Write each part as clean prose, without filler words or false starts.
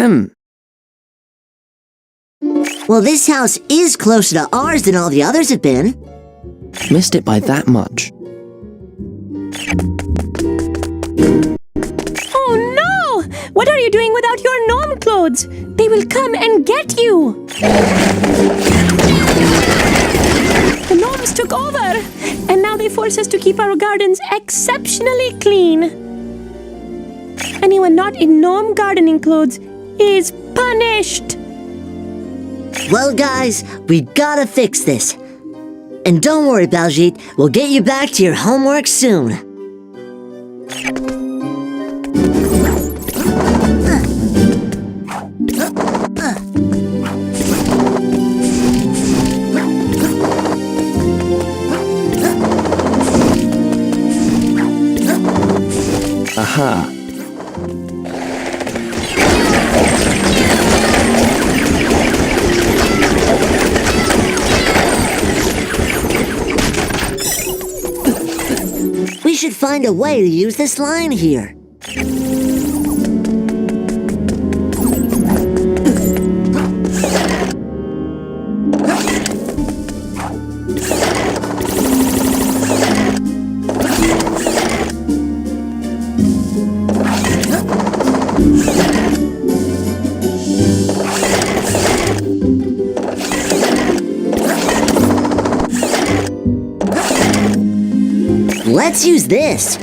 them. Well, this house is closer to ours than all the others have been. Missed it by that much. Oh no! What are you doing without your gnome clothes? They will come and get you! The gnomes took over, and now they force us to keep our gardens exceptionally clean. Anyone not in gnome gardening clothes is punished! Well, guys, we gotta fix this. And don't worry, Baljeet, we'll get you back to your homework soon. Aha. We should find a way to use this line here. Let's use this.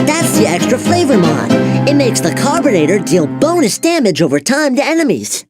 That's the extra flavor mod. It makes the carburetor deal bonus damage over time to enemies.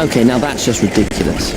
Okay, now that's just ridiculous.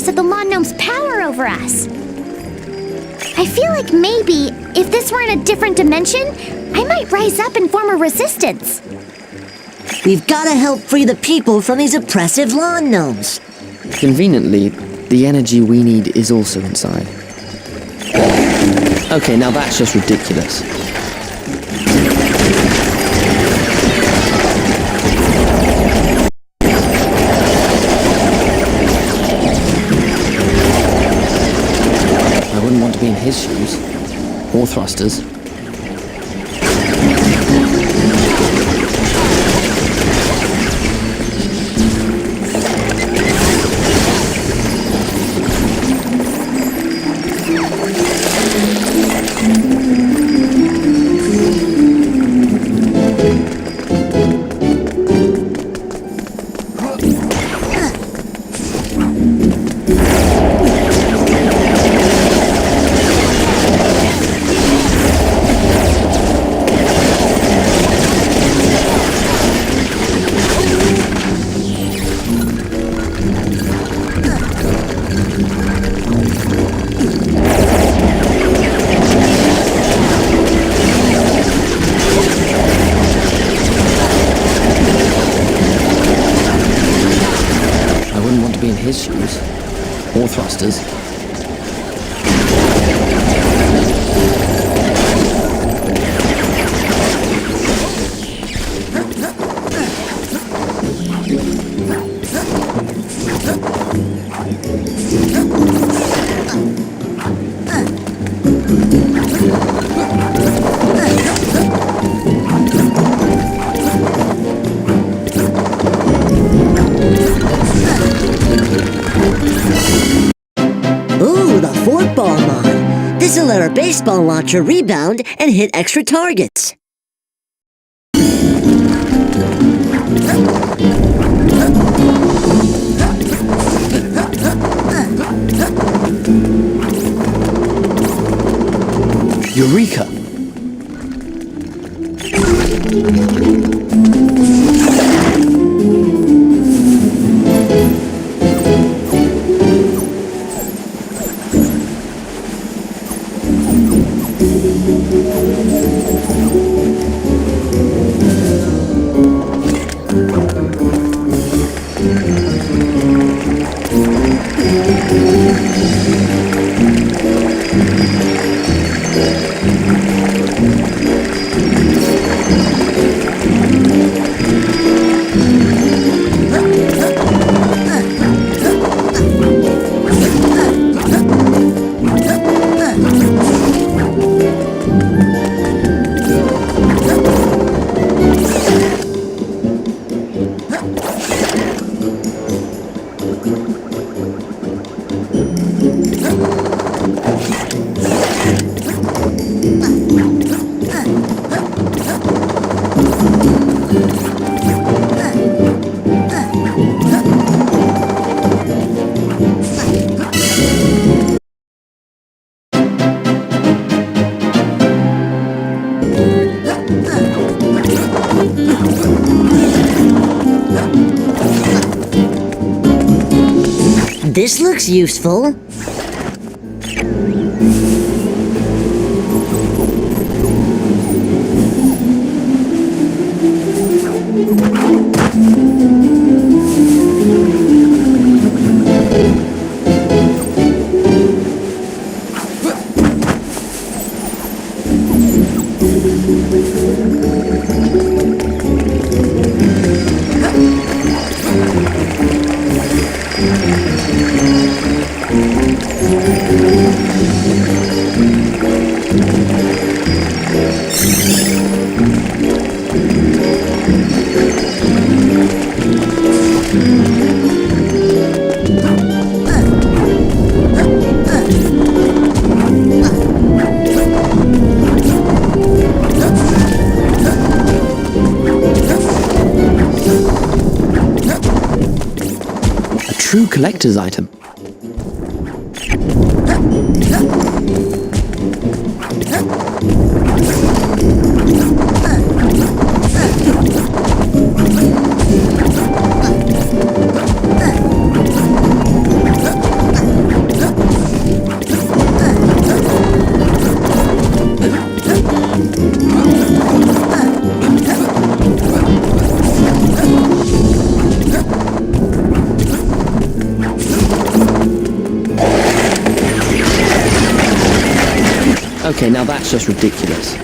source of the Lawn Gnome's power over us. I feel like maybe, if this were in a different dimension, I might rise up and form a resistance. We've gotta help free the people from these oppressive lawn gnomes. Conveniently, the energy we need is also inside. Okay, now that's just ridiculous. I wouldn't want to be in his shoes. Or thrusters. His shoes. Or thrusters. This'll let our baseball launcher rebound and hit extra targets. Eureka! This looks useful. True collector's item. Okay, now that's just ridiculous.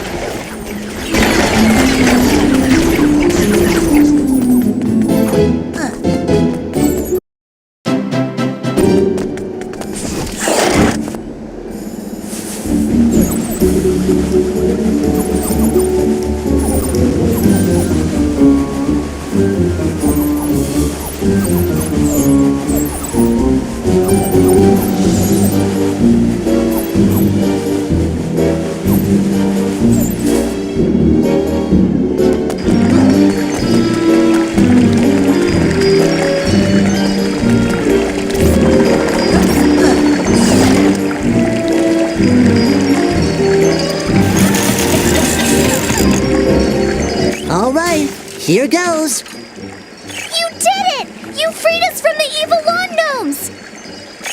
All right, here goes. You did it! You freed us from the evil lawn gnomes!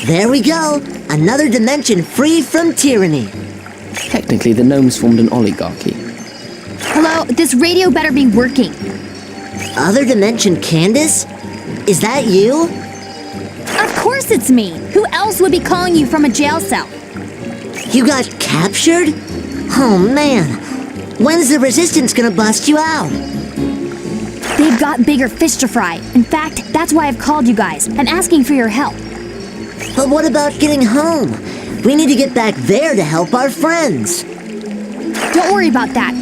There we go. Another dimension free from tyranny. Technically, the gnomes formed an oligarchy. Hello, this radio better be working. Other dimension Candace? Is that you? Of course it's me. Who else would be calling you from a jail cell? You got captured? Oh man. When's the resistance gonna bust you out? They've got bigger fish to fry. In fact, that's why I've called you guys. I'm asking for your help. But what about getting home? We need to get back there to help our friends. Don't worry about that.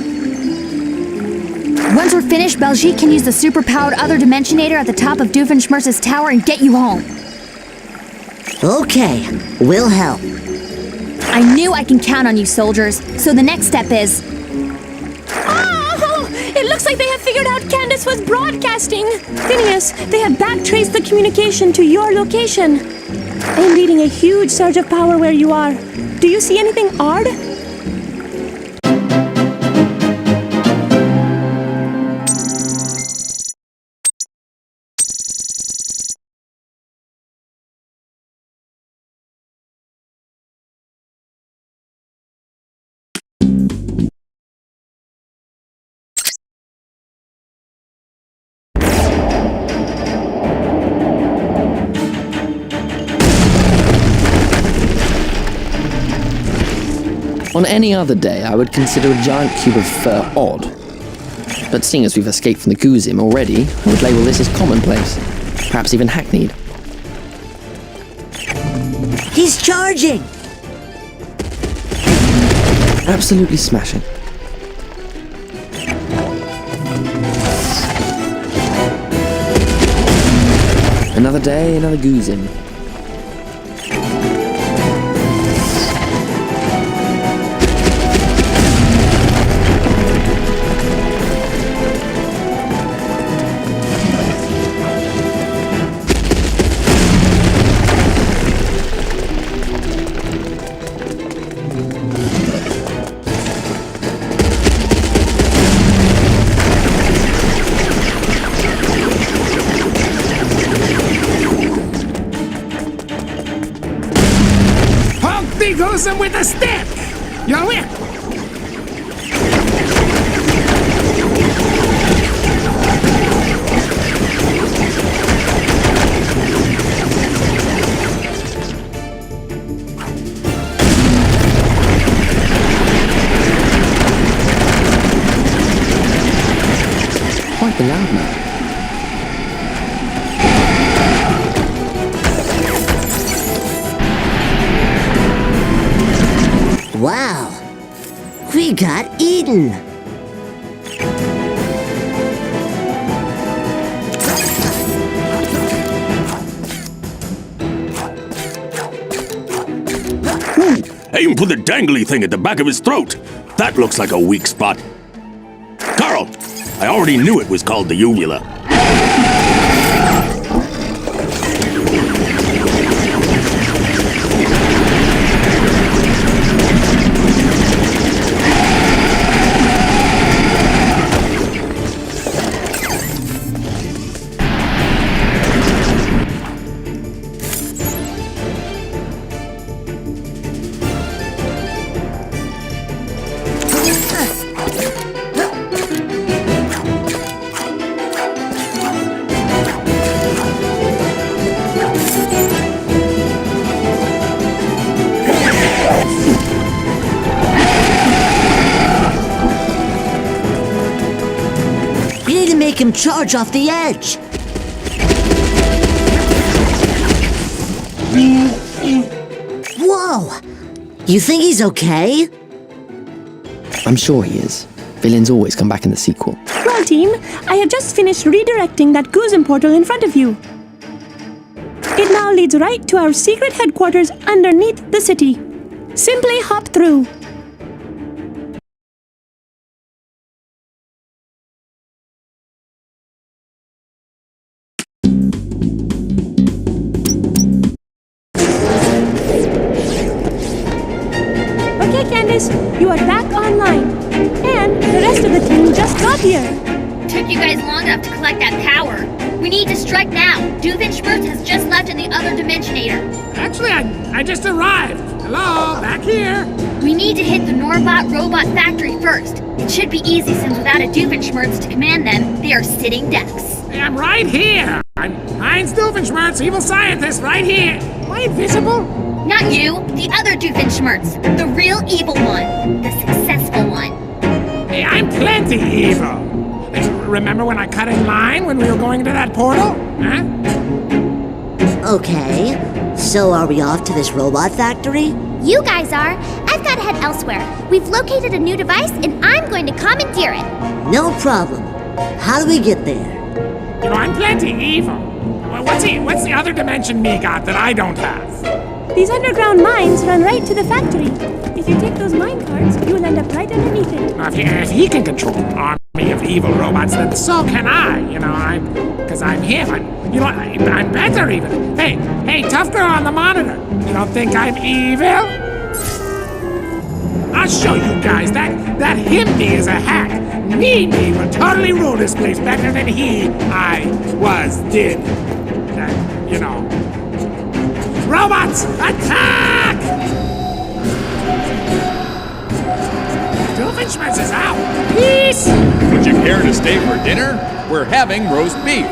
Once we're finished, Belgique can use the super-powered other Dimensionator at the top of Doofenshmirtz's tower and get you home. Okay, we'll help. I knew I can count on you, soldiers. So the next step is... Oh, it looks like they have figured out Candace was broadcasting. Phineas, they have backtraced the communication to your location. I am reading a huge surge of power where you are. Do you see anything odd? On any other day, I would consider a giant cube of fur odd. But seeing as we've escaped from the Goozim already, I would label this as commonplace. Perhaps even hackneyed. He's charging! Absolutely smashing. Another day, another Goozim. Goozim with a stick! You're it! Quite the loud man. Wow, we got eaten. Aim for the dangly thing at the back of his throat. That looks like a weak spot. Carl, I already knew it was called the uvula. him charge off the edge. Whoa! You think he's okay? I'm sure he is. Villains always come back in the sequel. Well, team, I have just finished redirecting that Goozim portal in front of you. It now leads right to our secret headquarters underneath the city. Simply hop through. Okay, Candace, you are back online. And the rest of the team just got here. Took you guys long enough to collect that power. We need to strike now. Doofenshmirtz has just left in the other Dimensionator. Actually, I just arrived. Hello, back here. We need to hit the Norbot robot factory first. It should be easy since without a Doofenshmirtz to command them, they are sitting ducks. Hey, I'm right here. I'm Heinz Doofenshmirtz, evil scientist, right here. Am I invisible? Not you, the other Doofenshmirtz. The real evil one. The successful one. Hey, I'm plenty evil. Hey, remember when I cut in line when we were going into that portal? Huh? Okay, so are we off to this robot factory? You guys are. I've got to head elsewhere. We've located a new device, and I'm going to commandeer it. No problem. How do we get there? You know, I'm plenty evil. Well, what's the other dimension me got that I don't have? These underground mines run right to the factory. If you take those mine carts, you will end up right underneath it. Now, if he can control an army of evil robots, then so can I. You know, because I'm him. I'm better even. Hey, tough girl on the monitor. You don't think I'm evil? I'll show you guys that him-me is a hack. Me will totally rule this place better than did. You know. Robots, attack! Doofenshmirtz is out. Peace! Would you care to stay for dinner? We're having roast beef.